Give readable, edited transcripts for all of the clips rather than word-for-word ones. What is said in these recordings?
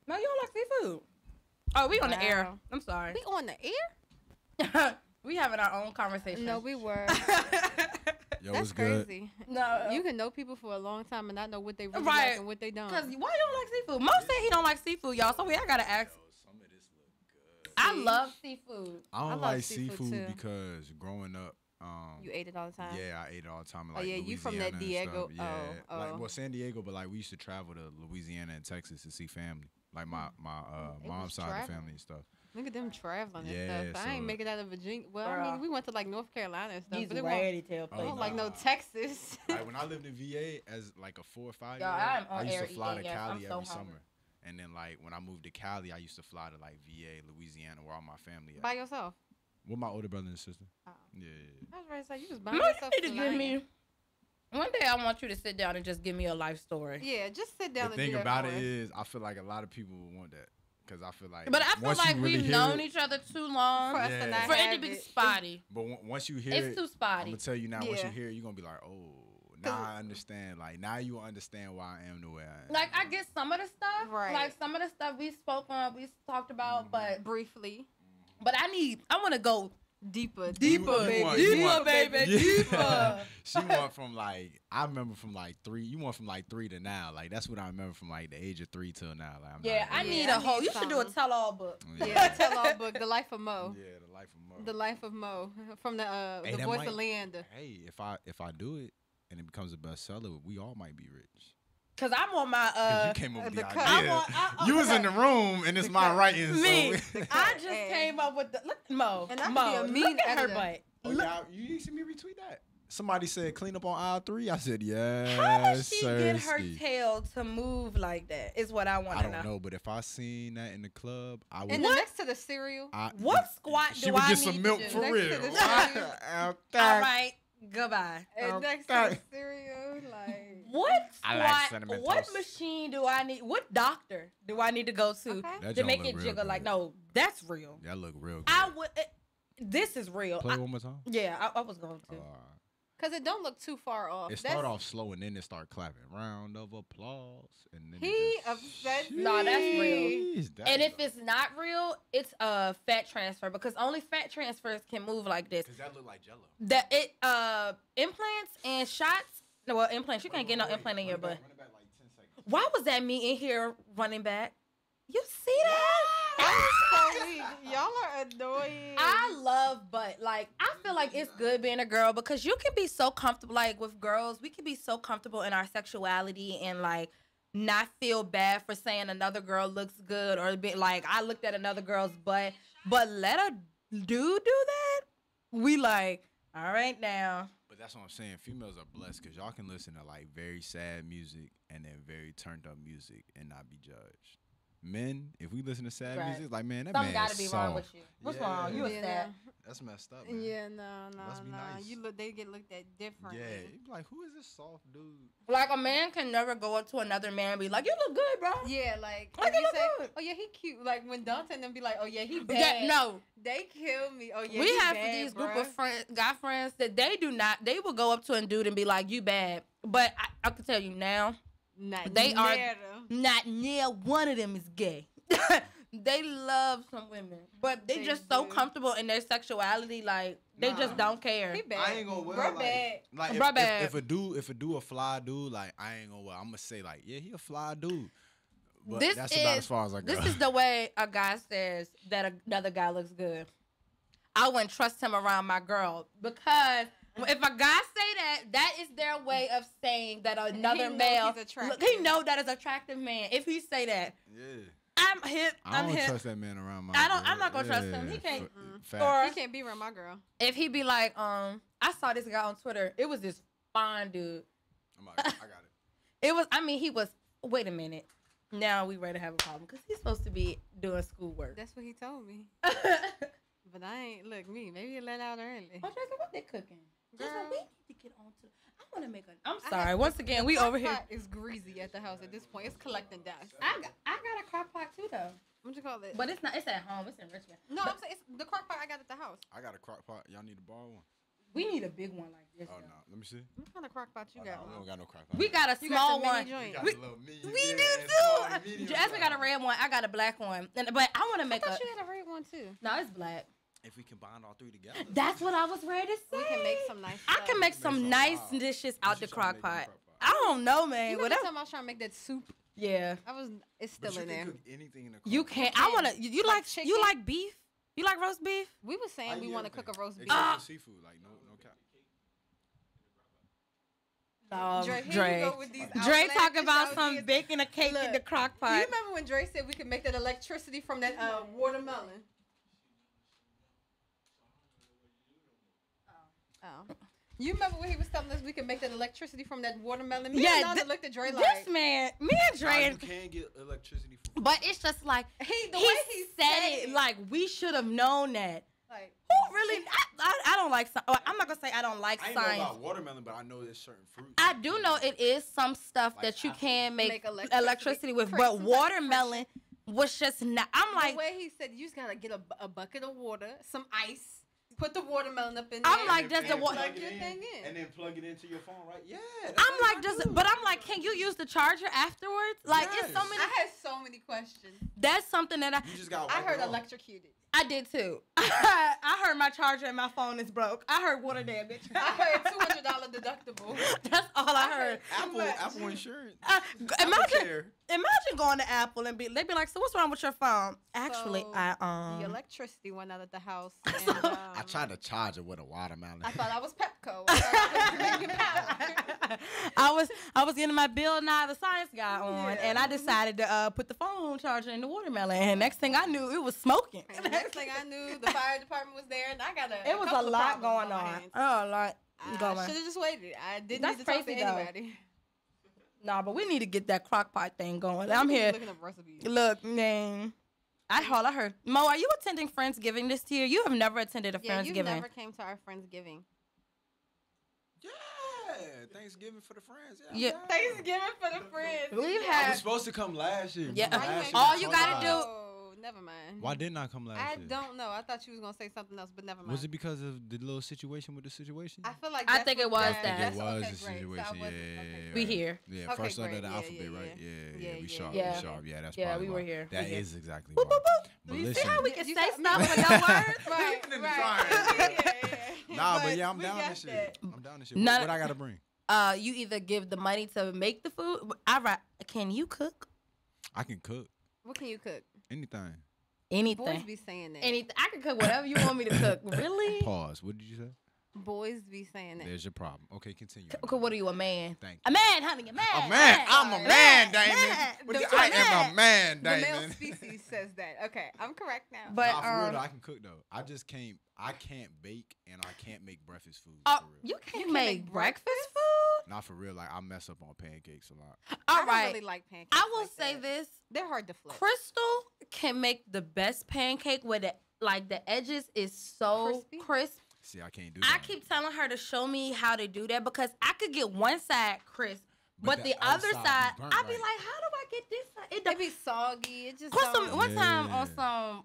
No, you don't like seafood. Oh, we on the air. I'm sorry. We on the air? We having our own conversation. No, we were. Yo, That's crazy. No, you can know people for a long time and not know what they really like and what they don't. Because why you don't like seafood? Mo said he don't like seafood, y'all. So I gotta ask. Yo, some of this look good. I love seafood. I don't love like seafood, seafood too. because growing up, You ate it all the time? yeah, I ate it all the time. Like yeah, you from that Louisiana and Diego- stuff. Yeah, oh. like well, San Diego, but like we used to travel to Louisiana and Texas to see family, like my mom's side of the traveling. family and stuff. Look at them traveling and Yeah, stuff. I ain't so- make it out of Virginia. Well, I Girl. mean, we went to like North Carolina and stuff, These but it ready tale won't places. like no Nah. Texas. Like when I lived in VA as like a 4 or 5 Yo, year I'm old, on I used air to fly to eating, yes, Cali I'm so every hungry. summer. And then like when I moved to Cali, I used to fly to like VA, Louisiana, where all my family at. By yourself. With my older brother and sister. Oh. Yeah. I was ready to say, you was by Mo, yourself. you need to give lying. me. One day I want you to sit down and just give me a life story. Yeah, just sit down The and thing do that about for it us. is, I feel like a lot of people would want that. Because I feel like. But I feel once you like really we've hear known it- each other too long For us Yeah. to not for it to have be it. spotty. But once you hear It's it, too I'm spotty. going to tell you now, once you Yeah. hear it, you're going to be like, oh, now I understand. Like, now you understand why I am the way I am. Like I get some of the stuff, Right. like some of the stuff we spoke on, we talked about, Briefly. but I want to go Deeper. You baby. want- you want- baby, Yeah. deeper. She went from like, I remember from like 3, you went from like 3 to now. Like, that's what I remember from like the age of 3 till now. Like, I'm Yeah, not I even- need I a whole. need You should do a something. tell-all book. Yeah, tell all book, The Life of Mo. Yeah, the life of Mo. The Life of Mo. From the Hey, the that Voice might- of Leander. Hey, if I do it and it becomes a bestseller, we all might be rich. Cause I'm on my 'Cause you came up with the the cut. idea. I'm You was in okay. the room and it's my writing. Me, So. I just Hey. came up with the look, Mo. And I could Mo, be a mean look at her editor. butt. Oh, Look, y'all, you didn't see me retweet that? Somebody said clean up on aisle 3. I said yes. how does she get her Sirski. tail to move like that? Is what I want I to don't know. know, but if I seen that in the club, I would. And the next to the cereal. What squat She do would I get need some milk to do? for Next real. to the cereal. All right, goodbye. And next to Okay. the cereal, like. What I like squat? cinnamon What toast. machine do I need? What doctor do I need to go to Okay. That to joint make look it real jiggle? good. Like, no, that's real. That look real good. I would. This is real. Play it one more time. Yeah, I was going to. Cause it don't look too far off. It start off slow and then it start clapping. Round of applause. And then He it just- upset. No, that's real. Jeez, that And if look- it's not real, it's a fat transfer because only fat transfers can move like this. 'Cause that look like Jello. That it implants and shots. No, well, implants. You can't get no implant in your butt. Run it back like 10 seconds. Why was that me in here running back? You see that? That is so weak. Y'all are annoying. I love butt. Like, I feel like it's good being a girl because you can be so comfortable. Like, with girls, we can be so comfortable in our sexuality and, like, not feel bad for saying another girl looks good or be like, I looked at another girl's butt. But let a dude do that? We like, all right now. But that's what I'm saying. Females are blessed because y'all can listen to like very sad music and then very turned up music and not be judged. Men, if we listen to sad Right. music, like man, that Something man gotta be wrong with you. What's wrong? You a Yeah. sad. That's messed up, man. Yeah, no. Let's be nice. You look, they get looked at differently. Yeah, you be like, who is this soft dude? Like, a man can never go up to another man and be like, you look good, bro. Yeah, like Like, if you you look say, good. "Oh yeah, he cute." Like when Dante and them be like, "Oh yeah, he bad." Yeah, no. They kill me. Oh yeah, We he have bad, these group bruh. of friends, guy friends, that they will go up to a dude and be like, you bad. But I can tell you now, Not they are near them. not near one of them is gay. They love some women, but they They just so do. comfortable in their sexuality, like they just don't care. He bad. I ain't gonna well, Bruh like, bad. like Bruh bad. if a dude a fly dude, like I ain't gonna well, I'm gonna say like, yeah, he a fly dude. But This that's is about as far as I go. this is the way a guy says that another guy looks good. I wouldn't trust him around my girl because if a guy say that, that is their way of saying that another know male. he's attractive. Look, he know that is attractive man. If he say that, yeah. I'm hip. I I'm don't hip. trust that man around my I don't- girl. I'm not gonna trust him. He can't- Fact. Or He can't be around my girl. if he be like, I saw this guy on Twitter. It was this fine dude. I got it. It was. I mean, he was. Wait a minute. Now we ready to have a problem because he's supposed to be doing schoolwork. That's what he told me. But I ain't look me. Maybe you let out early. Oh, Jason, what they cooking? Jason, Girl. we need to get on to. I want to make a. I'm sorry. Once again, we over here. It's greasy at the house at this point. It's collecting dust. I got a crock pot too though, What you call it? but it's not. It's at home. It's in Richmond. No, I'm saying it's the crock pot I got at the house. I got a crock pot. Y'all need to borrow one. We need a big one like this. Oh no, let me see. What kind of crock pot you got? We don't got no crock pot. We got a You small got the one. mini joint. We do too. Jasmine got a red one. I got a black one. But I want to I make thought you had a red one too. No, it's black. If we combine all three together. That's what I was ready to say. We can make some nice I stuff. can make some nice wow. dishes What out you the trying to crock make in the pot. crock pot? I don't know, man. You remember Whatever. time I was trying to make that soup? Yeah. It's But still you in can there. cook anything in the crock You pot. can't. I want to. You Like like chicken? you like beef? You like roast beef? We were saying we want to cook a roast beef. Except for seafood, like no cap. Dre, here Dre. you go with these Dre outlandish talking about some ideas. baking a cake in Look, the crock Do you pot. remember when Dre said we could make that electricity from that watermelon? Oh. You remember when he was telling us we could make that electricity from that watermelon? Me and Nana looked at Dre like, This man, me and Nah, Dre, you can get electricity from. but it's just like the he way he said it, like we should have known that. like, Who really? I don't like. I'm not gonna say I don't like I ain't know science. about watermelon, but I know there's certain fruits. I do know it is some stuff Like that you apple. can make Make electricity with, create but some type of watermelon was just not. I'm like, the way he said, you just gotta get a bucket of water, some ice, put the watermelon up in there. I'm like, does the wa- water? plug your thing in. and then plug it into your phone, right? Yeah. that's I'm what like, I does do. it? But I'm like, can you use the charger afterwards? Like, it's so Yes. many. I had so many questions. That's something that You just got. I heard electrocuted. I did too. I heard my charger and my phone is broke. I heard water damage. I heard $200 deductible. That's all I heard. Apple insurance. Imagine going to Apple and they'd be like, so what's wrong with your phone? Actually, So, I The electricity went out at the house. And, I tried to charge it with a watermelon. I thought I was Pepco. I thought I was making power. I was getting my Bill Nye the Science Guy on, Yeah. and I decided to put the phone charger in the watermelon. And next thing I knew, it was smoking. And the next thing I knew, the fire department was there, and I got It was a couple of lot problems going my on. hands. Oh, a lot I going. should have just waited. I didn't That's need to talk to crazy, though. anybody. Nah, but we need to get that crock pot thing going. I'm here. Looking up recipes. Look, man. I heard. Mo, are you attending Friendsgiving this year? You have never attended a Yeah, you Friendsgiving. never came to our Friendsgiving. Yeah, Thanksgiving for the friends. Yeah. Thanksgiving for the friends. We've I had. was supposed to come last year. Yeah. Remember Why last ain't year? All We you talked gotta about do- it. Oh, never mind. Why didn't I come last I year? don't know. I thought you was gonna say something else, but never mind. Was it because of the little situation with the situation? I feel like I that's think it what was that. that. It That's was okay, the great. So I situation. wasn't- Yeah, okay, We great. here. Yeah, Okay, first letter of the great. alphabet, Yeah, right? yeah, Yeah, yeah, we yeah, sharp. yeah. We sharp. Yeah, that's Yeah, probably we were why. here. That We here. is exactly Boop, why. boop, boop. But You see listen, how we can You say saw- stuff with no words? Right, Niggas right. trying. Yeah. Nah, but yeah, I'm we down got this shit. that. I'm down this shit. None- What I gotta bring? You either give the money to make the food. Can you cook I can cook What can you cook? anything. Boys anything? be saying that. Anything. I can cook whatever you want me to cook. Really? Pause. What did you say? Boys be saying that. There's your problem. Okay, continue. What are you, a man? Thank A man, honey, a man. A man. I'm a man, Damon. man. What The the- I man. am a man, The male Damon. species says that. Okay, I'm correct now. But Nah, for real though, I can cook though. I can't bake and I can't make breakfast food. For real. you can't can make make breakfast food. Not for real. Like I mess up on pancakes a lot. All I don't right. really like pancakes. I will like say that. this: They're hard to flip. Crystal can make the best pancake where the edges is so Crispy? crisp. See, I can't do I that. keep telling her to show me how to do that because I could get one side crisp, but the other other side side, be burnt I'd be right. like, how do I get this side? It They don't. be soggy. It just Crystal, don't. one time on Yeah.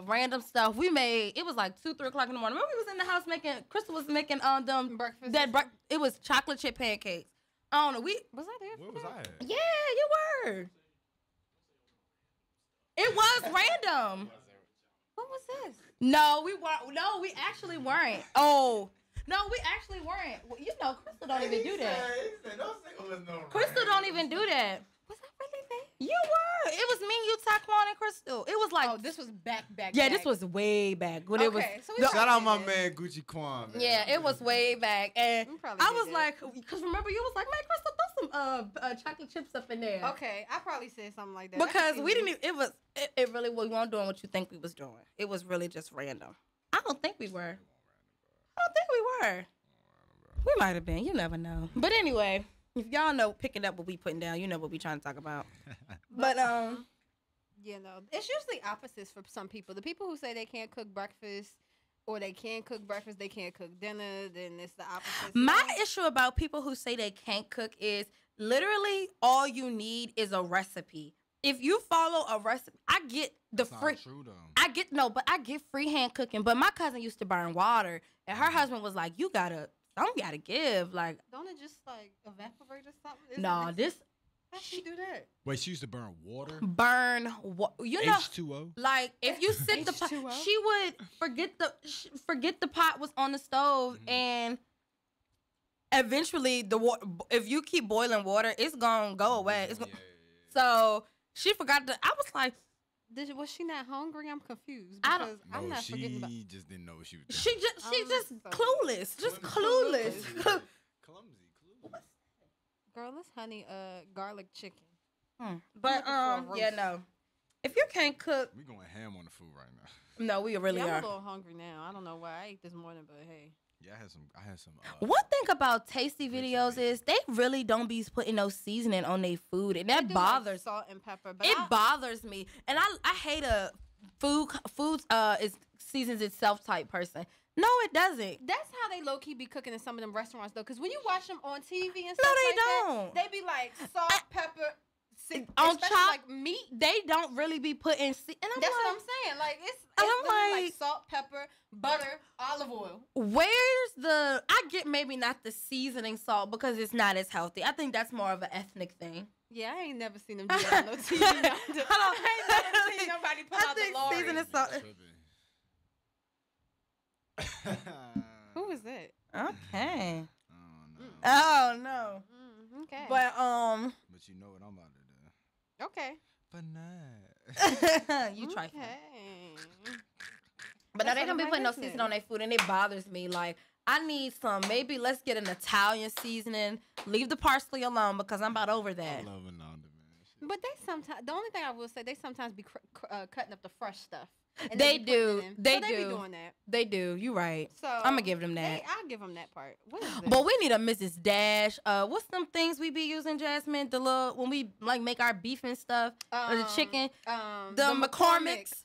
some random stuff we made, it was like 2, 3 o'clock in the morning. Remember we was in the house making, Crystal was making them breakfast. it was chocolate chip pancakes. I don't know. Was I there? Where for was that? I at? Yeah, you were. It was random. What was this? No, we weren't. No, we actually weren't. Oh, no, we actually weren't. Well, you know, Crystal don't even do that. Crystal don't even do that. Was I really there? You were. It was me, you, Taquan, and Crystal. It was like, Oh, this was back. yeah, this was way back when it was. Okay, so we the- probably Shout out my did. man Gucci Kwan. Man. Yeah, it was way back, and We probably I did was that. like, because remember you was like, man, Crystal, throw some chocolate chips up in there. Okay, I probably said something like that. I Because can we see didn't. It really we weren't doing what you think we was doing. It was really just random. I don't think we were. I don't think we were. We might have been. You never know. But anyway, if y'all know picking up what we putting down, you know what we trying to talk about. But You know, it's usually opposites for some people. The people who say they can't cook breakfast or they can cook breakfast, they can't cook dinner, then it's the opposite. my issue about people who say they can't cook is literally all you need is a recipe. if you follow a recipe, I get the That's free. not true though. I get free hand cooking. But my cousin used to burn water, and her husband was like, "You gotta, some gotta give." Like, Don't it just like evaporate or something? Isn't no, it- this How she do that? Wait, she used to burn water. you know. H2O. Like if you sit the pot, H2O? she would forget the pot was on the stove, Mm-hmm. and eventually the water. If you keep boiling water, it's gonna go away. It's gonna, So she forgot to. I was like, Was she not hungry? I'm confused I don't- because I'm not forgetting about. She just didn't know what she was doing. she I'm just so clueless, just clueless. Clumsy. Girl, it's honey, garlic chicken. But looking for a yeah, roast. no. If you can't cook, We going ham on the food right now. no, we really Yeah, I'm are. a little hungry now. I don't know why I ate this morning, but hey. Yeah, I had some. One thing about tasty Rich videos amazing. is they really don't be putting no seasoning on their food, and They that do, like, bothers. salt and pepper, but It bothers me, and I hate a food is seasons itself type person. No, it doesn't. that's how they low key be cooking in some of them restaurants though. Because when you watch them on TV and stuff No, they like that, don't. they be like salt, pepper, On especially chop- like meat. They don't really be putting. And I'm That's like, what I'm saying. Like it's I'm literally like- salt, pepper, butter, olive oil. where's the? I get maybe not the seasoning salt because it's not as healthy. I think that's more of an ethnic thing. Yeah, I ain't never seen them do that on no TV. I ain't never seen nobody put I out the think Lord. seasoning salt. Who was that? Okay. Oh no. Oh no. Okay. But But you know what I'm about to do. okay. But not. you try. Okay. But now That's they don't none be of my putting no business. seasoning on their food, and it bothers me. Like, I need some. Maybe let's get an Italian seasoning. Leave the parsley alone because I'm about over that. I love Ananda, man. But they sometimes, the only thing I will say, they sometimes be cutting up the fresh stuff. And They be putting do. it in. They So they be do. doing that. They do. You right. So I'm gonna give them that. I'll give them that part. What is this? But we need a Mrs. Dash. What's them things we be using, Jasmine? The little when we like make our beef and stuff, or the chicken. The McCormick's.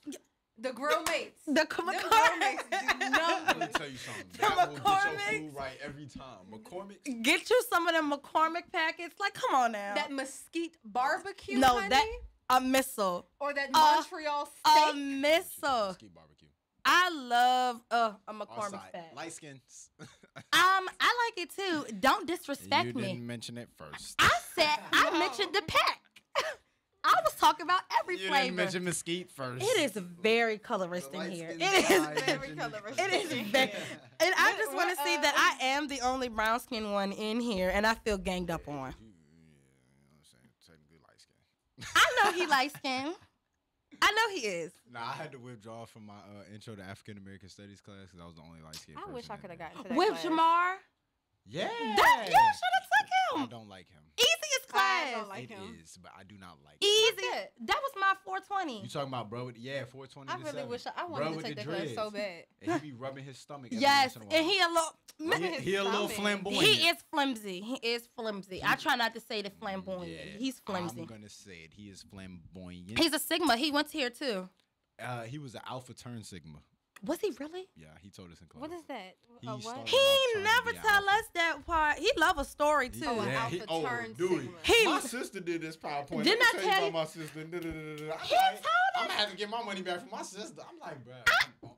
The grill mates. The Them grill mates do Let numbers. me tell you something. The That will get your McCormick's. food right every time. McCormick's. Get you some of them McCormick packets. Like, come on now. That mesquite barbecue, No, honey? that- a missile. Or that Montreal A steak. missile. Mesquite barbecue. I love a McCormick Outside. pack. Light skins. I like it too. Don't disrespect you me. didn't mention it first. I said I No. mentioned the pack. I was talking about every You flavor. didn't mention mesquite first. It is very colorist The in light here. skin It guy is. very mentioned colorist. It is very. And I just want to see that I am the only brown skinned one in here, and I feel ganged up on. You know what I'm saying? Technically light skin. I know he light skinned. I know he is. Nah, I had to withdraw from my intro to African American Studies class because I was the only light skinned person. I wish I in could have there. gotten to that With class. Jamar. Yeah. That, you should have I took him. don't like him. Easiest I class. don't like It him. is, but I do not like him. Easy. that? That was my 420. You talking about bro with 420 I to really 7. wish I Bro wanted to with take the that class so dreads. bad. And he be rubbing his stomach every Yes, once in a and while. he a little. He a little Stomach. flamboyant. He is flimsy. He is flimsy. I try not to say the flamboyant. Yeah, He's flimsy. I'm gonna say it. He is flamboyant. He's a Sigma. He went here too. He was an Alpha Turn Sigma. Was he really? Yeah, he told us in class. What is that? He What? started- He trying to never be tell alpha. us that part. He love a story too. Oh, an Yeah, alpha turn dude. Sigma. He- My sister did this PowerPoint. Didn't Let I me tell you- about my sister? I'm told gonna have to get my money back from my sister. I'm like, bro,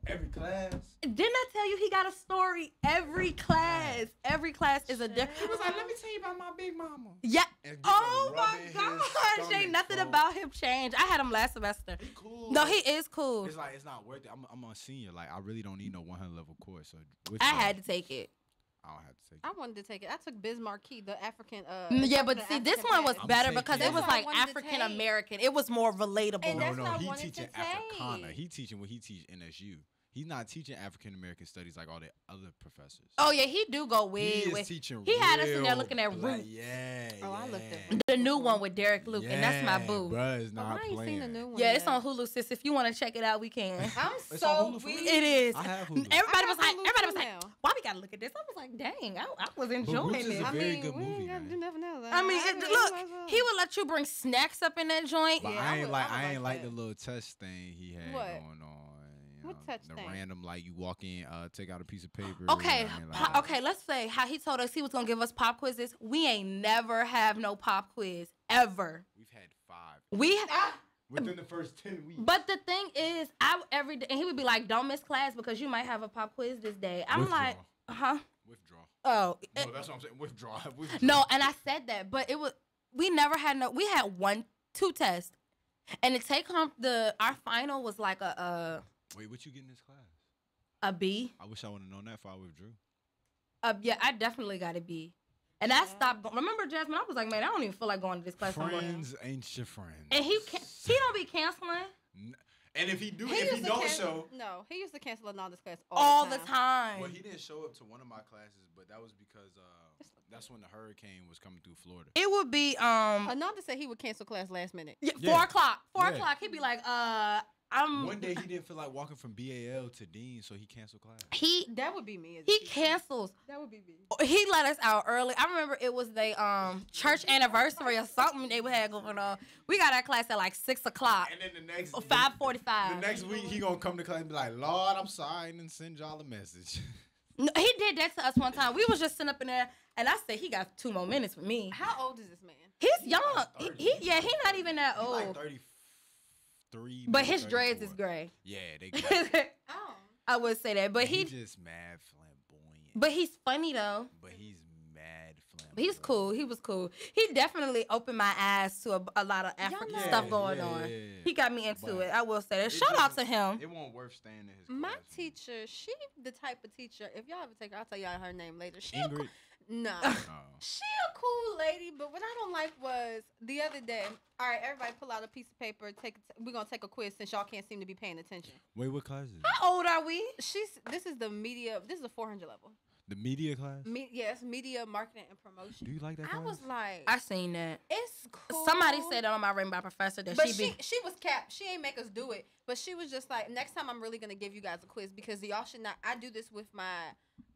every class. Didn't I tell you he got a story every class? Every class is a different. He was like, let me tell you about my big mama. Yeah. And get Oh to my rubbing his gosh, stomach, ain't nothing bro. about him changed. I had him last semester. He cool. No, he is cool. It's like it's not worth it. I'm a senior. Like I really don't need no 100 level course. So which I one? had to take it. I don't have to take it. I wanted to take it. I took Biz Marquis, the African. Yeah, but the see, this African one was pattern. better taking because it. it was That's what I like wanted to African take. American. It was more relatable. And that's No, what I he wanted teaching to Africana. take. He teaching what he teach NSU. He's not teaching African American studies like all the other professors. Oh yeah, he do go he way. is way. teaching. He had us in there real looking at black- Roots. Yeah. Oh, I yeah. looked at The new one with Derek Luke, and that's my Yeah, boo. Bruh, is Oh, not I ain't playing. seen the new one. Yeah, it's yet. on Hulu, sis. If you want to check it out, we can. I'm It's so on Hulu for weak. real? It is. I have Hulu. Everybody I was got like, Hulu everybody was too like, now. why we gotta look at this? I was like, dang, I was enjoying Roots is this. a I very mean, good we movie, ain't got to man. do nothing else. I mean, look, he would let you bring snacks up in that joint. But Yeah, I I ain't would- like I would I ain't like like the that. little test thing he had What? going on. You What know, touch the thing? random like you walk in, take out a piece of paper. Okay, I ain't like- okay. Let's say how he told us he was gonna give us pop quizzes. We ain't never have no pop quiz ever. We've had 5 We Within the first 10 weeks. But the thing is, every day, and he would be like, "Don't miss class because you might have a pop quiz this day." I'm Withdraw. like, "Huh?" Withdraw. Oh, No, that's what I'm saying. Withdraw. no, and I said that, but it was we never had we had 2 tests, and to take home our final was like Wait, what you get in this class? a B. I wish I would have known that before I withdrew. Yeah, I definitely got a B. And I stopped going. Remember, Jasmine? I was like, man, I don't even feel like going to this class. Friends ain't your friends. And he don't be canceling. And if he don't show. No, he used to cancel another class all the time. Well, he didn't show up to one of my classes, but that was because that's when the hurricane was coming through Florida. It would be Ananda said he would cancel class last minute. 4 o'clock. 4 o'clock. He'd be like, One day he didn't feel like walking from BAL to Dean, so he canceled class. That would be me. He cancels. That would be me. He let us out early. I remember it was the church anniversary or something they had going on. We got our class at like 6 o'clock. And then the next 5:45. The next week he gonna come to class and be like, "Lord, I'm sorry," and then send y'all a message. No, he did that to us one time. We was just sitting up in there, and I said he got 2 more minutes with me. How old is this man? He's young. He not even that old. He's like 33. But his 34. dreads is gray. Yeah, they gray. Oh. I would say that, but he's just mad flamboyant. But he's funny though. But he's mad flamboyant. He's cool. He was cool. He definitely opened my eyes to a lot of African stuff going on. Yeah. He got me into it. I will say that. Shout out to him. It won't worth staying in his class. My teacher, she the type of teacher. If y'all ever take her, I'll tell y'all her name later. Ingrid. No. She a cool lady, but what I don't like was the other day. All right, everybody pull out a piece of paper. We're gonna take a quiz since y'all can't seem to be paying attention. Wait, what class is it? How old are we? This is the media. This is a 400 level. The media class? Yes, media marketing and promotion. Do you like that class? I was like, I seen that. it's cool. Somebody said that on my ring by professor that but she was capped. She ain't make us do it, but she was just like, next time I'm really gonna give you guys a quiz because y'all should not. I do this with my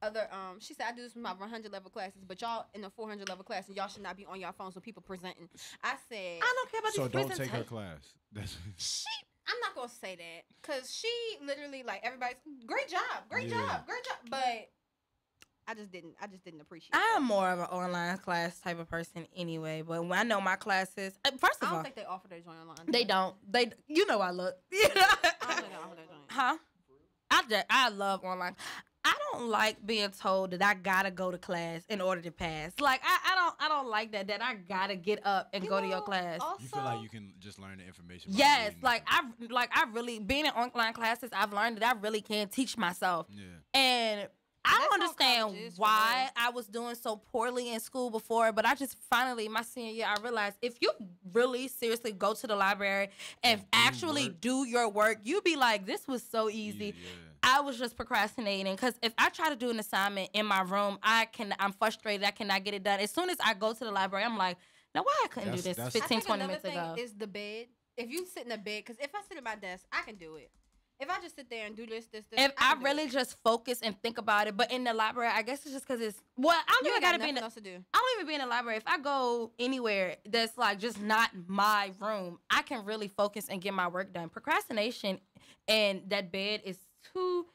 other. She said I do this with my 100 level classes, but y'all in the 400 level class and y'all should not be on your phones with people presenting. I said I don't care about so these don't take her presentations. class. That's I'm not gonna say that because she literally like everybody's great job, great job, but I just didn't appreciate. I am more of an online class type of person anyway. But when I know my classes, first of all, I don't think they offer their joint online. they don't. You know, I look. I don't think they offer their joint. Huh? I love online. I don't like being told that I gotta go to class in order to pass. Like I don't like that I gotta get up and go to your class. Also, you feel like you can just learn the information. Yes, I really being in online classes, I've learned that I really can teach myself. Yeah. And I don't understand why I was doing so poorly in school before, but I just finally, my senior year, I realized if you really seriously go to the library and actually do your work, you'd be like, this was so easy. Yeah. I was just procrastinating because if I try to do an assignment in my room, I'm frustrated. I cannot get it done. As soon as I go to the library, I'm like, now why I couldn't do this 15, 20 minutes ago? Another thing is the bed. If you sit in the bed, because if I sit at my desk, I can do it. If I just sit there and do this, if I really just focus and think about it, but in the library, I guess it's just because it's I don't even gotta be in the, else to do. I don't even be in the library. If I go anywhere that's like just not my room, I can really focus and get my work done. Procrastination and that bed is too.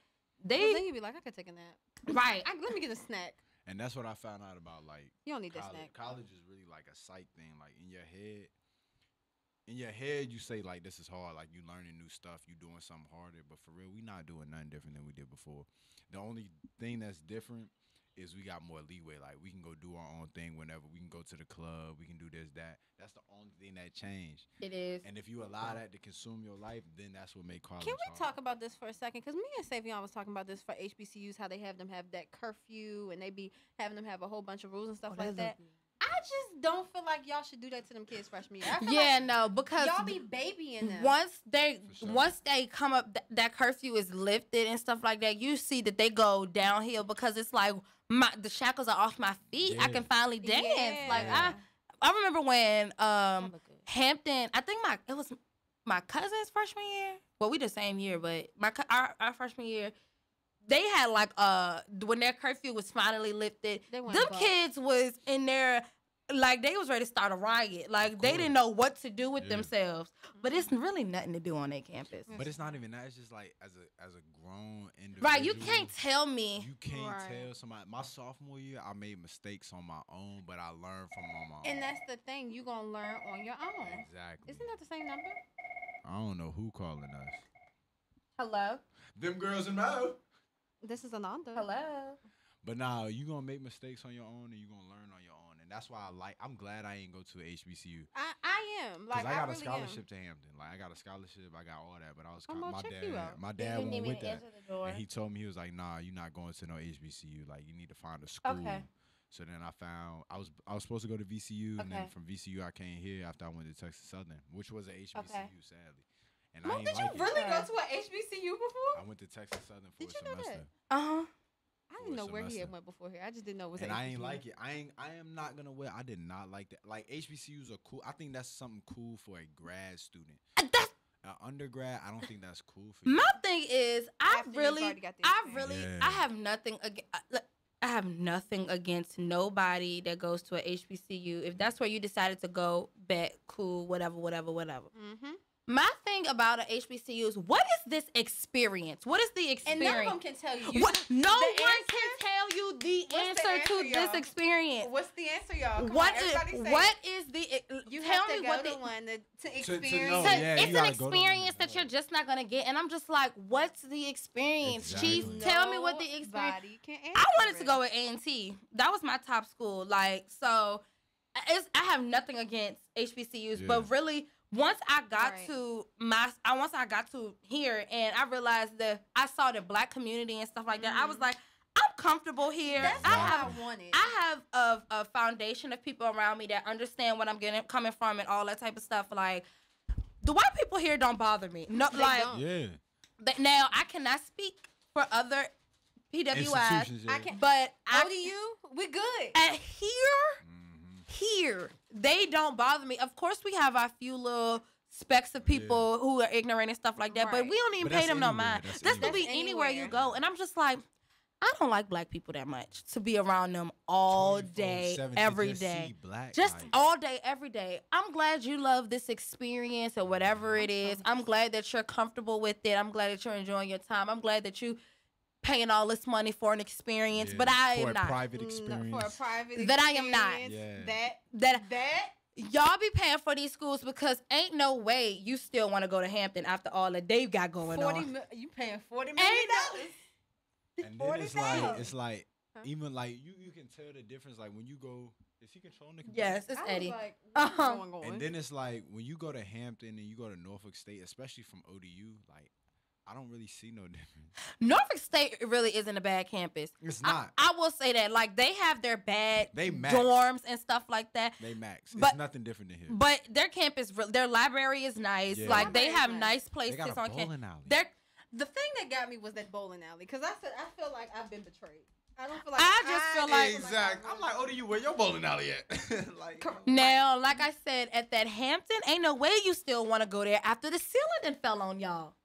Then you'd be like, I could take a nap. Right. Let me get a snack. And that's what I found out about like you don't need college. that snack. College is really like a psych thing. Like in your head. In your head, you say, like, this is hard. Like, you learning new stuff. You doing something harder. But for real, we not doing nothing different than we did before. The only thing that's different is we got more leeway. Like, we can go do our own thing whenever. We can go to the club. We can do this, that. That's the only thing that changed. It is. And if you allow that to consume your life, then that's what make college Can we hard. talk about this for a second? Because me and Savion was talking about this for HBCUs, how they have them have that curfew and they be having them have a whole bunch of rules and stuff like that. I just don't feel like y'all should do that to them kids freshman year. No, because y'all be babying them. Once they come up, that curfew is lifted and stuff like that. You see that they go downhill because it's like the shackles are off my feet. Yeah. I can finally dance. Yeah. Like I remember when Hampton. I think it was my cousin's freshman year. Well, we the same year, but our freshman year. They had like when their curfew was finally lifted, them kids was in there like they was ready to start a riot. Like they didn't know what to do with themselves. But it's really nothing to do on their campus. But it's not even that. It's just like as a grown individual. Right, you can't tell me. You can't tell somebody. My sophomore year, I made mistakes on my own, but I learned from my own. And that's the thing. You gonna learn on your own. Exactly. Isn't that the same number? I don't know who calling us. Hello? Them Girls and Moe. This is Ananda. Hello? But now you gonna make mistakes on your own, and you gonna learn on your own, and that's why I'm glad I ain't go to HBCU. I am. Like I got really a scholarship to Hampton. Like I got a scholarship, I got all that. But I was my dad went with that, and he told me, he was like, "Nah, you're not going to no HBCU. Like you need to find a school." Okay. So then I found I was supposed to go to VCU, and then from VCU I came here after I went to Texas Southern, which was a HBCU, sadly. And Mom, did you really go to an HBCU before? I went to Texas Southern for a semester. I didn't know where he had went before here. I just didn't know it was. And I ain't like it. I am not gonna wear. I did not like that. Like HBCUs are cool. I think that's something cool for a grad student. An undergrad, I don't think that's cool for you. My thing is, I have nothing against nobody that goes to a HBCU. If that's where you decided to go, bet, cool, whatever. Mm-hmm. My thing about an HBCU is, what is this experience? What is the experience? And none of them can tell you. No one can tell you the answer to this experience. What's the answer, y'all? What is the? You tell have me to go what to the one to experience. know, it's an experience that you're just not gonna get, and I'm just like, what's the experience, Chief? Tell me what the experience. I wanted to go with A&T. That was my top school. Like, so, I have nothing against HBCUs, but really. Once I got to here and I realized that I saw the Black community and stuff like that, I was like, I'm comfortable here. That's what I wanted. I have a foundation of people around me that understand what I'm coming from and all that type of stuff. Like, the white people here don't bother me. No, they don't. But now I cannot speak for other PWIs. I can, but ODU, we good. At here, they don't bother me. Of course, we have our few little specks of people who are ignorant and stuff like that, but we don't even pay them no mind. That's gonna be anywhere you go. And I'm just like, I don't like Black people that much to be around them all day, every day. Just all day, every day. I'm glad you love this experience or whatever it is. I'm glad that you're comfortable with it. I'm glad that you're enjoying your time. I'm glad that you paying all this money for an experience, but I am not. For a private experience. For a private experience. That I am not. That y'all be paying for these schools because ain't no way you still want to go to Hampton after all that they've got going on. You paying $40 million. And then it's like even like you can tell the difference. Like when you go, is he controlling the computer? Yes, it's Eddie. Like, and then it's like when you go to Hampton and you go to Norfolk State, especially from ODU, like I don't really see no difference. Norfolk State really isn't a bad campus. It's not. I will say that. Like, they have their bad dorms and stuff like that. They max. It's nothing different than here. But their campus, their library is nice. Yeah. Like, they have nice places they got a on bowling alley. The thing that got me was that bowling alley. Because I feel like I've been betrayed. I don't feel like Exactly. I'm like, ODU, where your bowling alley at? Now, like I said, at that Hampton, ain't no way you still want to go there after the ceiling done fell on y'all.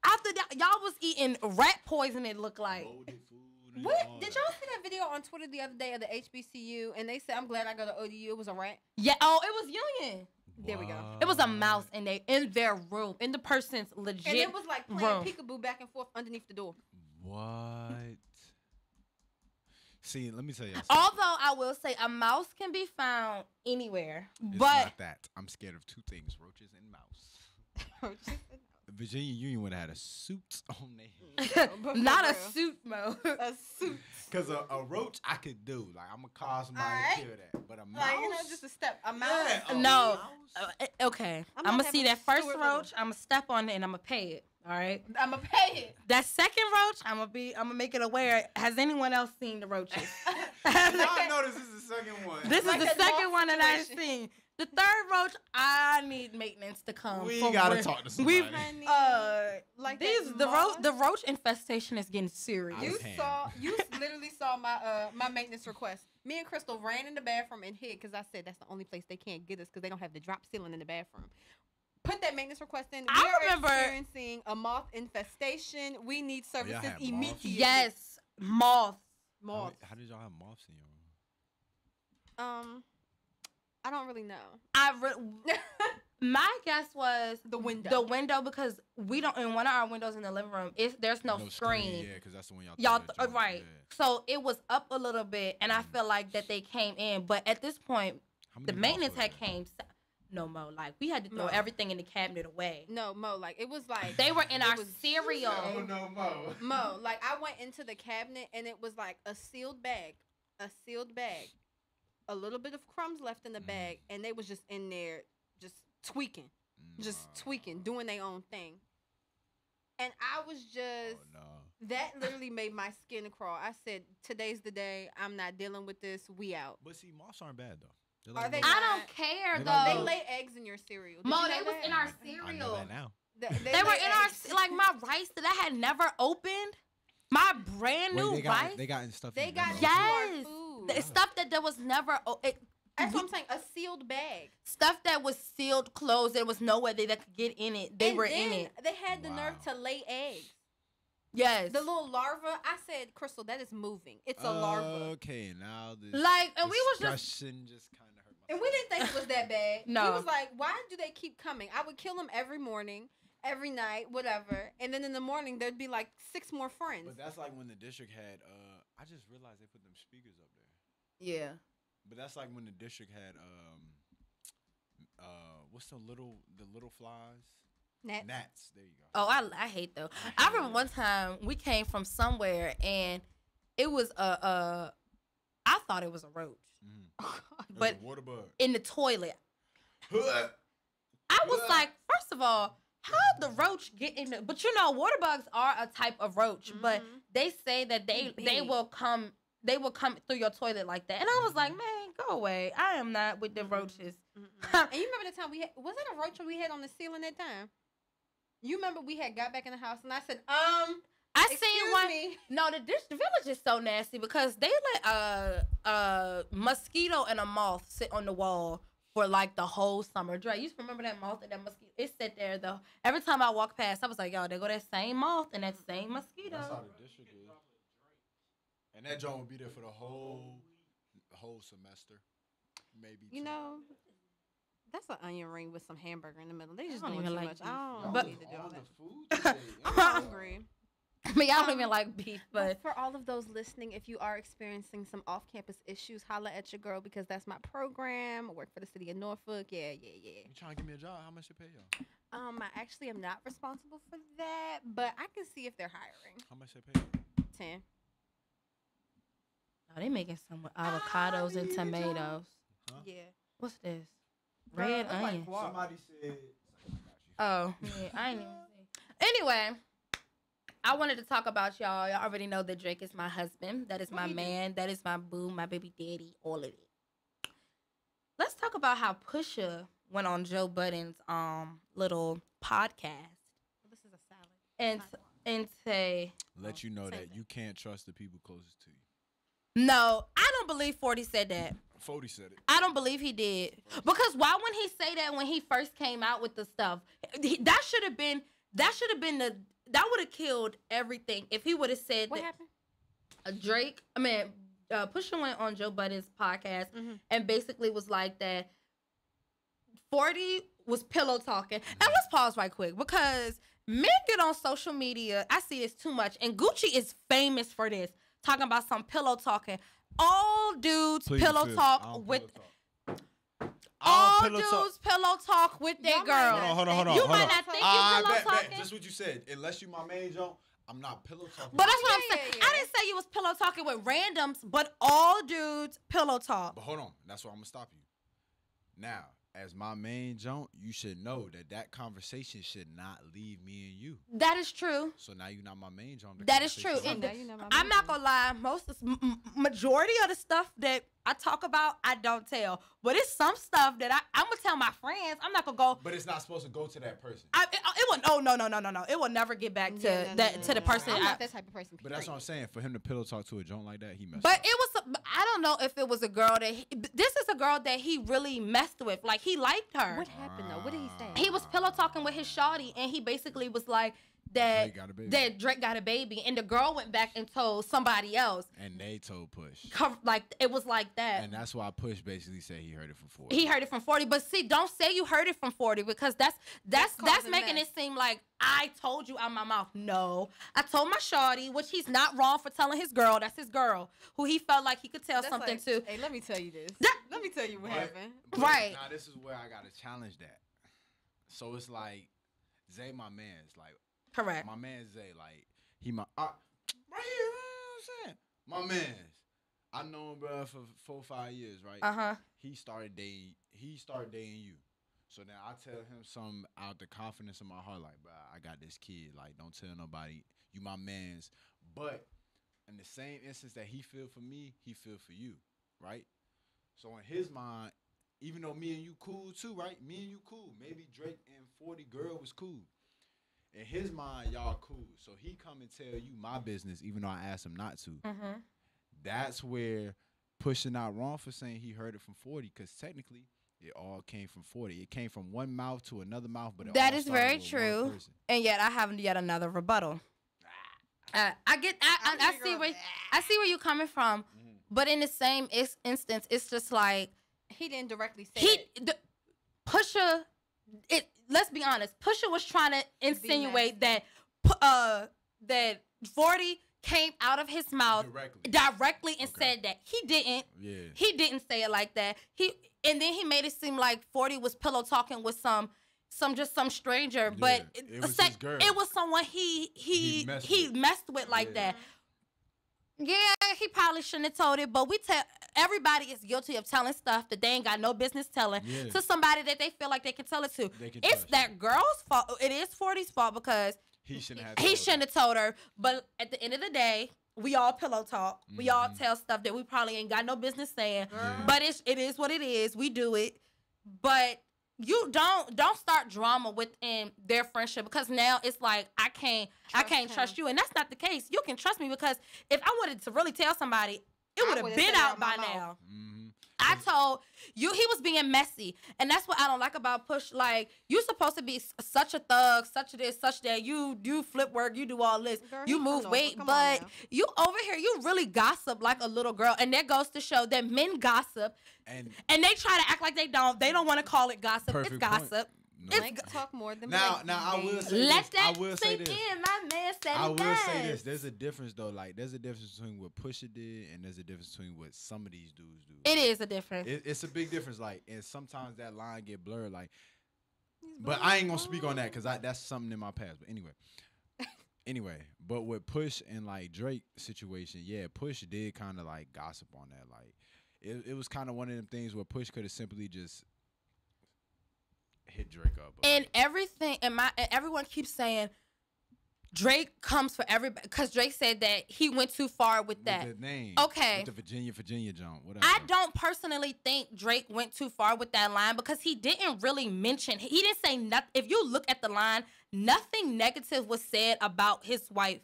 After that, y'all was eating rat poison, it looked like. What? Did y'all see that video on Twitter the other day of the HBCU? And they said, I'm glad I go to ODU. It was a rat. Yeah. Oh, it was Union. There we go. It was a mouse in their room, in the person's legit room. And it was like playing peekaboo back and forth underneath the door. What? See, let me tell you. Although I will say a mouse can be found anywhere, it's but not that. I'm scared of two things: roaches and mouse. Virginia Union would have had a suit on their head. Not a suit, Mo. A suit. Because a roach I could do. Like, I'm going to call somebody to kill that. But a mouse? Like, just a step. A mouse? Yeah, no. Okay. I'm going to see that first roach. I'm going to step on it and I'm going to pay it. All right? I'm going to pay it. That second roach, I'm going to make it aware. Has anyone else seen the roaches? I know this is the second one. This is the second one that I've seen. The third roach, I need maintenance to come. We gotta talk to somebody. The roach infestation is getting serious. You literally saw my maintenance request. Me and Crystal ran in the bathroom and hid because I said that's the only place they can't get us because they don't have the drop ceiling in the bathroom. Put that maintenance request in. I remember experiencing a moth infestation. We need services immediately. Yes, moths. How did y'all have moths in your room? I don't really know. My guess was The window. The window, because we don't, in one of our windows in the living room, there's no screen. Yeah, because that's the one Y'all, joint, right. yeah. So it was up a little bit, and I feel like that they came in. But at this point, the maintenance had came. No, Mo, like, we had to throw everything in the cabinet away. No, Mo, like, it was like... They were in our cereal. Oh, no, Mo. Mo, like, I went into the cabinet, and it was like a sealed bag. A little bit of crumbs left in the bag, and they was just in there just tweaking. Doing their own thing. And I was just... Oh, no. That literally made my skin crawl. I said, today's the day. I'm not dealing with this. We out. But see, moths aren't bad, though. Are they? I don't care, They though. They lay eggs in your cereal. Mo, they was in our I cereal. know that now. They were in our, like, my rice that I had never opened. My brand new rice. They got in stuff. They got Yes. our food. The stuff that there was never. That's what I'm saying. A sealed bag. Stuff that was sealed, closed. There was no way that could get in it. They were in it. They had the nerve to lay eggs. Yes. The little larva. I said, Crystal, that is moving. It's a larva. Okay, now this. Like, and we was discussion just kind of hurt my And we didn't think it was that bad. No. He was like, why do they keep coming? I would kill them every morning, every night, whatever. And then in the morning, there'd be like 6 more friends. But that's like when the district had. I just realized they put them speakers up there. Yeah. But that's like when the district had. What's the little flies? Gnats. There you go. Oh, I hate those. I remember one time we came from somewhere and it was I thought it was a roach. But water bug. in the toilet. I was like, first of all, how the roach get in the, but you know, water bugs are a type of roach, but they say that they will come through your toilet like that. And I was like, man, go away. I am not with the roaches. And you remember the time we had, was it a roach we had on the ceiling that time? You remember we had got back in the house and I said, I seen one. me. No, the village is so nasty because they let a mosquito and a moth sit on the wall for like the whole summer. Dre, you remember that moth and that mosquito? It sat there though. Every time I walk past, I was like, yo, there go that same moth and that same mosquito. That's how the district is. And that joint will be there for the whole semester, maybe. You know, that's an onion ring with some hamburger in the middle. They just I don't doing even too like much. I don't But- need to do all that. The food today. I'm hungry. I mean, I don't even like beef, But but for all of those listening, if you are experiencing some off-campus issues, holla at your girl because that's my program. I work for the city of Norfolk. Yeah. You trying to give me a job? How much they pay y'all? I actually am not responsible for that, but I can see if they're hiring. How much they pay? 10. oh, they making some with avocados and tomatoes. Huh? Yeah. What's this? Red Girl, that's like onion. guac. Somebody said. Oh, yeah, I ain't even see. Anyway, I wanted to talk about y'all. Y'all already know that Drake is my husband. That is my man. That is my boo, my baby daddy, all of it. Let's talk about how Pusha went on Joe Budden's little podcast This is a salad. and say, Let you know Same that thing. you can't trust the people closest to you. no, I don't believe 40 said that. 40 said it. I don't believe he did. Because why wouldn't he say that when he first came out with the stuff? That would have killed everything if he would have said What that. happened? Pusha went on Joe Budden's podcast and basically was like that 40 was pillow talking. And let's pause right quick because men get on social media. I see this too much. And Gucci is famous for this. Talking about some pillow talking. All dudes pillow talk with pillow talk with their girl. Hold on. You might not think you pillow talking. Just what you said. Unless you my main joint, I'm not pillow talking. But that's what I'm Yeah, saying. yeah. I didn't say you was pillow talking with randoms, but all dudes pillow talk. But hold on. That's why I'm gonna stop you. Now, as my main joint, you should know that conversation should not leave me and you. That is true. So now you're not my main joint. the That is true. conversation And is now over. you know my I'm not business. gonna lie. Majority of the stuff that I talk about, I don't tell. But it's some stuff that I'm gonna tell my friends. I'm not gonna go. But it's not supposed to go to that person. It will. Oh no. It will never get back to to the person. I'm not that type of person. But that's what I'm saying. For him to pillow talk to a joint like that, he messed But up. it was. I don't know if it was a girl that. This is a girl that he really messed with. Like he liked her. What happened though? What did he say? He was pillow talking with his shawty, and he basically was like Drake got a baby. that Drake got a baby, and the girl went back and told somebody else. And they told Push. Like it was like that. And that's why Push basically said he heard it from 40. He heard it from 40, but see, don't say you heard it from 40 because that's making it seem like I told you out my mouth. No, I told my shorty, which he's not wrong for telling his girl. That's his girl, who he felt like he could tell something to. Hey, let me tell you this. Let me tell you what happened. Right. Now this is where I gotta challenge that. So it's like Zay, my man's like. Correct. My man Zay, like he my right here. You know what I'm saying? My man's. I know him, bro, for 4 or 5 years, right? He started dating you. So now I tell him something out the confidence of my heart, like, bro, I got this kid. Like, don't tell nobody. You my man's. But in the same instance that he feel for me, he feel for you, right? So in his mind, even though me and you cool too, right? Me and you cool. Maybe Drake and 40 girl was cool. In his mind, y'all cool. So he come and tell you my business, even though I asked him not to. That's where Pushing not wrong for saying he heard it from 40, because technically it all came from 40. It came from one mouth to another mouth, but that is very true. And yet I have yet another rebuttal. I see where you're coming from, but in the same instance, it's just like he didn't directly say Pusha. Let's be honest. Pusha was trying to insinuate that that 40 came out of his mouth directly and said that. He didn't. Yeah. He didn't say it like that. And then he made it seem like 40 was pillow talking with some stranger, but it was his girl. It was someone he messed with like that. Yeah, he probably shouldn't have told it, but everybody is guilty of telling stuff that they ain't got no business telling to somebody that they feel like they can tell it to. It's that girl's fault. It is 40's fault because he shouldn't have told her. But at the end of the day, we all pillow talk. We all tell stuff that we probably ain't got no business saying. But it is what it is. We do it. But you don't start drama within their friendship, because now it's like I can't trust you, and that's not the case. You can trust me, because if I wanted to really tell somebody, it would have been out by now. I told you he was being messy, and that's what I don't like about Push. Like, you supposed to be such a thug, such this, such that. You do flip work, you do all this, girl, you move weight, but you over here, you really gossip like a little girl, and that goes to show that men gossip, and they try to act like they don't. They don't want to call it gossip. It's gossip. No. Talk more than now I will say let this. that I will sink say this. in. My man said I it will best. say this. There's a difference though. Like, there's a difference between what Pusha did and there's a difference between what some of these dudes do. It is a difference. It's a big difference. Like, and sometimes that line get blurred. Like, but I ain't gonna speak on that because that's something in my past. But anyway, but with Push and like Drake situation, yeah, Push did kind of like gossip on that. Like, it was kind of one of them things where Push could have simply just hit Drake up. And everything, and everyone keeps saying Drake comes for everybody, because Drake said that he went too far with that. The name. Okay. With the Virginia jump. Whatever. I don't personally think Drake went too far with that line, because he didn't really mention, he didn't say nothing. If you look at the line, nothing negative was said about his wife.